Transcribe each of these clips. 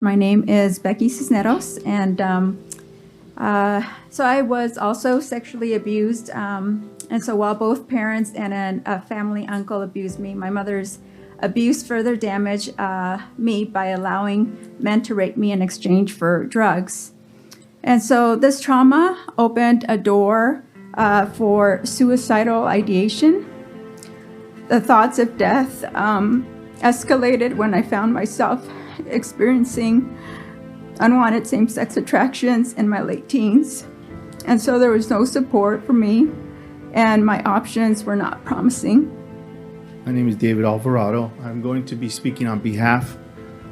My name is Becky Cisneros, and so I was also sexually abused. And so while both parents and a family uncle abused me, my mother's abuse further damaged me by allowing men to rape me in exchange for drugs. And so this trauma opened a door for suicidal ideation. The thoughts of death escalated when I found myself experiencing unwanted same-sex attractions in my late teens. And so there was no support for me, and my options were not promising. My name is David Alvarado. I'm going to be speaking on behalf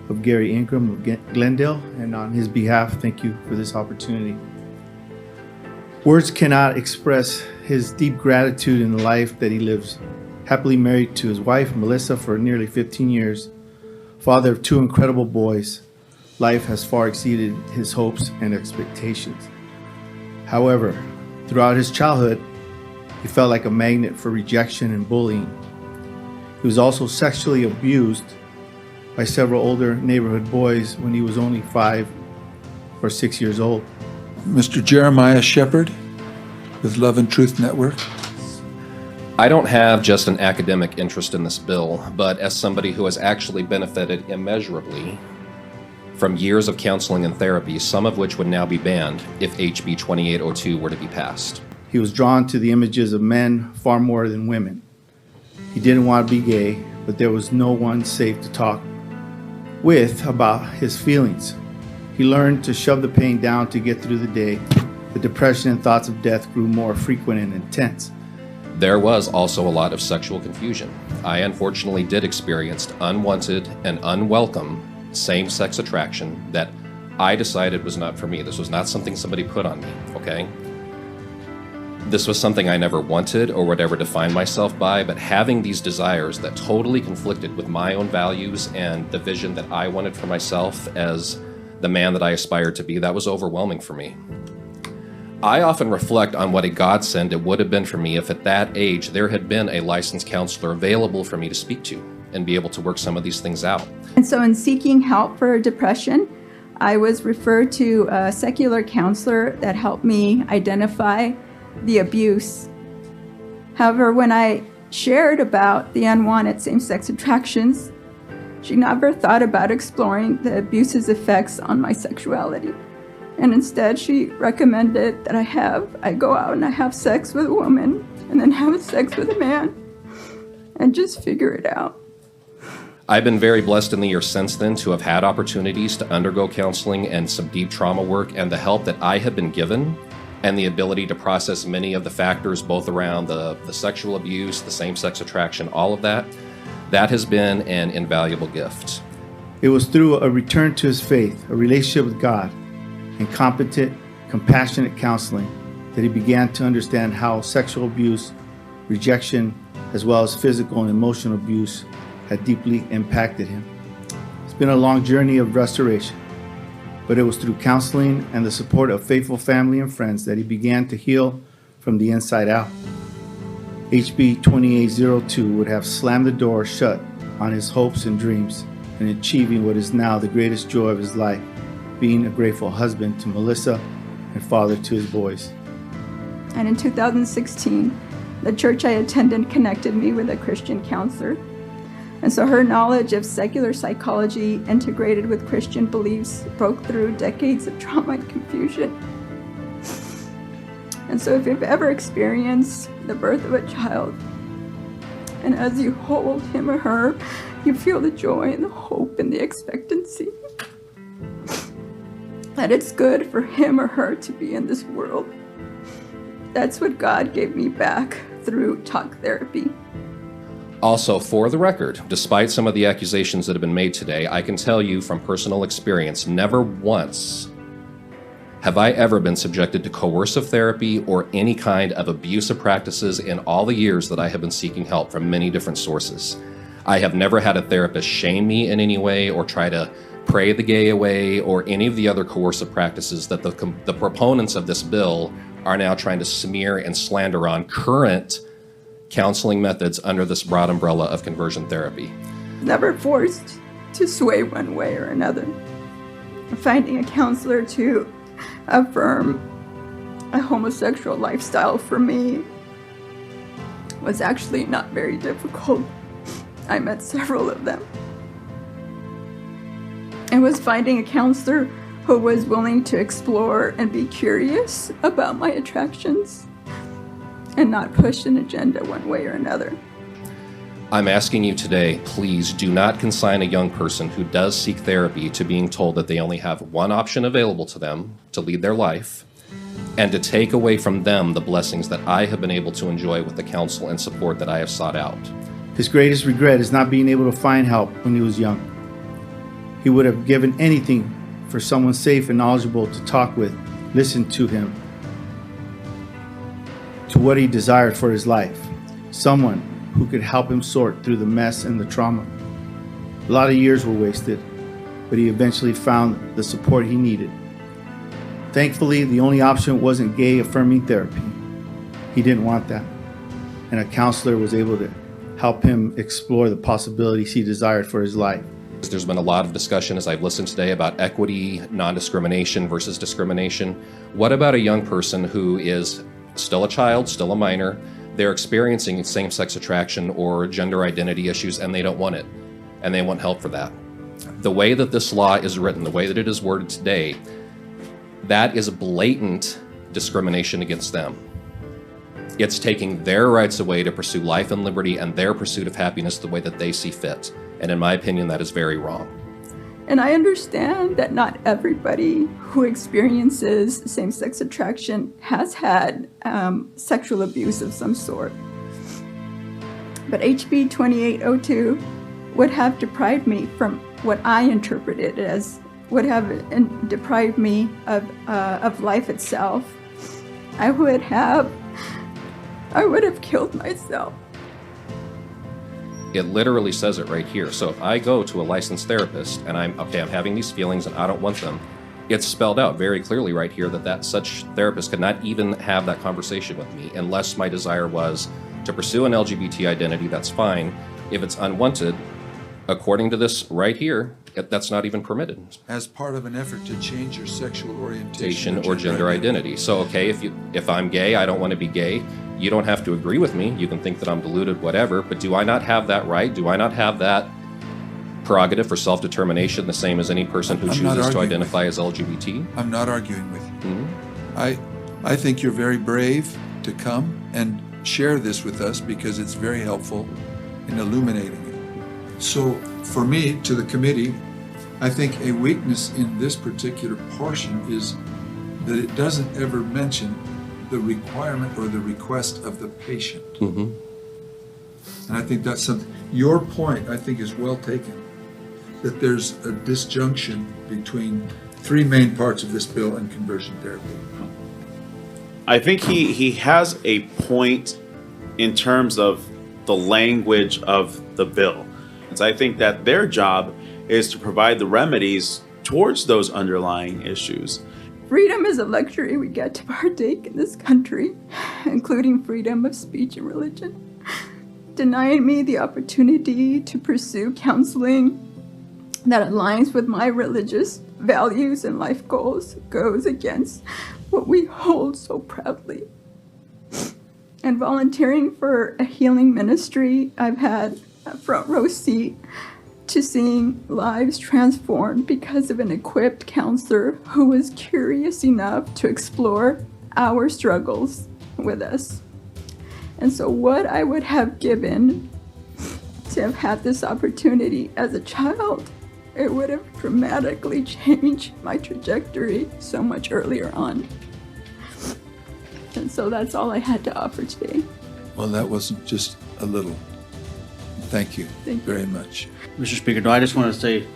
of Gary Ingram of Glendale, and on his behalf, thank you for this opportunity. Words cannot express his deep gratitude in the life that he lives. Happily married to his wife, Melissa, for nearly 15 years, father of two incredible boys, life has far exceeded his hopes and expectations. However, throughout his childhood, he felt like a magnet for rejection and bullying. He was also sexually abused by several older neighborhood boys when he was only 5 or 6 years old. Mr. Jeremiah Shepard with Love and Truth Network. I don't have just an academic interest in this bill, but as somebody who has actually benefited immeasurably from years of counseling and therapy, some of which would now be banned if HB 2802 were to be passed. He was drawn to the images of men far more than women. He didn't want to be gay, but there was no one safe to talk with about his feelings. He learned to shove the pain down to get through the day. The depression and thoughts of death grew more frequent and intense. There was also a lot of sexual confusion. I unfortunately did experience unwanted and unwelcome same-sex attraction that I decided was not for me. This was not something somebody put on me, okay? This was something I never wanted or would ever define myself by, but having these desires that totally conflicted with my own values and the vision that I wanted for myself as the man that I aspired to be, that was overwhelming for me. I often reflect on what a godsend it would have been for me if at that age there had been a licensed counselor available for me to speak to and be able to work some of these things out. And so in seeking help for depression, I was referred to a secular counselor that helped me identify the abuse. However, when I shared about the unwanted same-sex attractions, she never thought about exploring the abuse's effects on my sexuality. And instead, she recommended that I go out and I have sex with a woman and then have sex with a man and just figure it out. I've been very blessed in the years since then to have had opportunities to undergo counseling and some deep trauma work, and the help that I have been given and the ability to process many of the factors both around the sexual abuse, the same-sex attraction, all of that has been an invaluable gift. It was through a return to his faith, a relationship with God, and competent, compassionate counseling that he began to understand how sexual abuse, rejection, as well as physical and emotional abuse had deeply impacted him. It's been a long journey of restoration, but it was through counseling and the support of faithful family and friends that he began to heal from the inside out. HB 2802 would have slammed the door shut on his hopes and dreams in achieving what is now the greatest joy of his life, being a grateful husband to Melissa and father to his boys. And in 2016, the church I attended connected me with a Christian counselor. And so her knowledge of secular psychology integrated with Christian beliefs broke through decades of trauma and confusion. And so if you've ever experienced the birth of a child, and as you hold him or her, you feel the joy and the hope and the expectancy that it's good for him or her to be in this world. That's what God gave me back through talk therapy. Also, for the record, despite some of the accusations that have been made today, I can tell you from personal experience, never once have I ever been subjected to coercive therapy or any kind of abusive practices in all the years that I have been seeking help from many different sources. I have never had a therapist shame me in any way or try to pray the gay away or any of the other coercive practices that the proponents of this bill are now trying to smear and slander on current counseling methods under this broad umbrella of conversion therapy. Never forced to sway one way or another. finding a counselor to affirm a homosexual lifestyle for me was actually not very difficult. I met several of them. It was finding a counselor who was willing to explore and be curious about my attractions and not push an agenda one way or another. I'm asking you today, please do not consign a young person who does seek therapy to being told that they only have one option available to them to lead their life, and to take away from them the blessings that I have been able to enjoy with the counsel and support that I have sought out. His greatest regret is not being able to find help when he was young. He would have given anything for someone safe and knowledgeable to talk with, listen to him, to what he desired for his life. Someone who could help him sort through the mess and the trauma. A lot of years were wasted, but he eventually found the support he needed. Thankfully, the only option wasn't gay affirming therapy. He didn't want that. And a counselor was able to help him explore the possibilities he desired for his life. There's been a lot of discussion as I've listened today about equity, non-discrimination versus discrimination. What about a young person who is still a child, still a minor, they're experiencing same-sex attraction or gender identity issues and they don't want it, and they want help for that? The way that this law is written, the way that it is worded today, that is blatant discrimination against them. It's taking their rights away to pursue life and liberty and their pursuit of happiness the way that they see fit. And in my opinion, that is very wrong. And I understand that not everybody who experiences same-sex attraction has had sexual abuse of some sort. But HB 2802 would have deprived me from what I interpreted as, would have deprived me of life itself. I would have killed myself. It literally says it right here. So if I go to a licensed therapist and I'm having these feelings and I don't want them, it's spelled out very clearly right here that such therapist could not even have that conversation with me unless my desire was to pursue an LGBT identity. That's fine. If it's unwanted, according to this right here, that's not even permitted. As part of an effort to change your sexual orientation Or gender identity. So, okay, if I'm gay, I don't want to be gay. You don't have to agree with me. You can think that I'm deluded, whatever. But do I not have that right? Do I not have that prerogative for self-determination the same as any person who I'm not chooses to arguing identify as LGBT? I'm not arguing with you. Mhm. I think you're very brave to come and share this with us because it's very helpful in illuminating it. So for me, to the committee, I think a weakness in this particular portion is that it doesn't ever mention the requirement or the request of the patient. Mhm. And I think that's something, your point, I think, is well taken, that there's a disjunction between three main parts of this bill and conversion therapy. I think he has a point in terms of the language of the bill. So I think that their job is to provide the remedies towards those underlying issues. Freedom is a luxury we get to partake in this country, including freedom of speech and religion. Denying me the opportunity to pursue counseling that aligns with my religious values and life goals goes against what we hold so proudly. And volunteering for a healing ministry, I've had a front row seat to seeing lives transformed because of an equipped counselor who was curious enough to explore our struggles with us. And so what I would have given to have had this opportunity as a child, it would have dramatically changed my trajectory so much earlier on. And so that's all I had to offer today. Well, that wasn't just a little. Thank you Thank you. very much. Mr. Speaker, no, I just want to say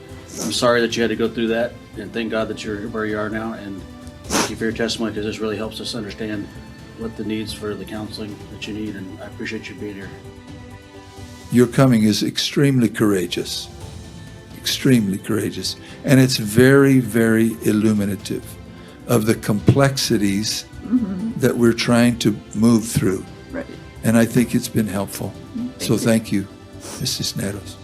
I'm sorry that you had to go through that, and thank God that you're where you are now, and thank you for your testimony because this really helps us understand what the needs for the counseling that you need, and I appreciate you being here. Your coming is extremely courageous, and it's very, very illuminative of the complexities that we're trying to move through. Right. And I think it's been helpful. So you. thank you, Mrs. Neros.